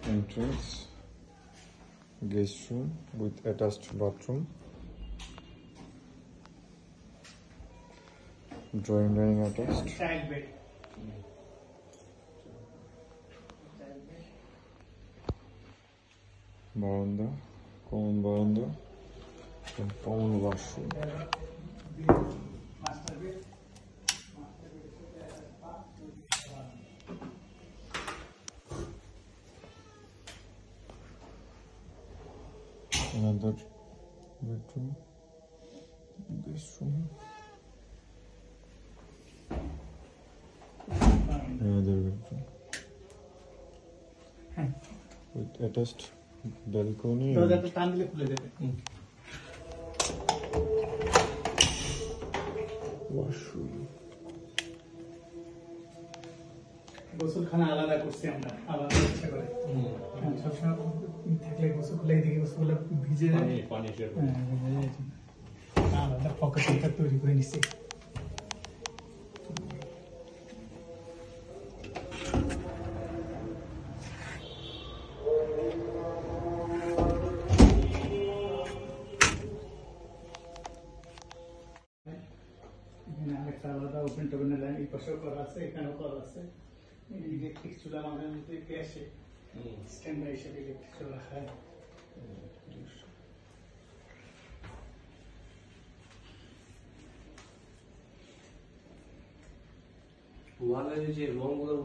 Entrance, guest room with attached bathroom, drawing dining attached, Child bed. veranda, common veranda, and common washroom. Master bed. Another bedroom, guest room, another bedroom with attached balcony So and that টান দিলে খুলে যাবে washroom. গোসলখানা আলাদা করছি আমরা আলাদা ইচ্ছা করে সবসময় থাকলে গোসল খুলে দিকে গোসল ভিজে যায় ভিজে যায় আলাদা পকেট তৈরি করে নিচ্ছি আলাদা ওপেন টোপেনের লাইন এই পাশেও করা আছে এখানেও করা আছে ইলেকট্রিক চুলা মাঝে মধ্যে গ্যাসে স্ট্যান্ড বাই হিসেবে ইলেকট্রিক চুলা রাখা হয় ওয়ালের যে রংগুলো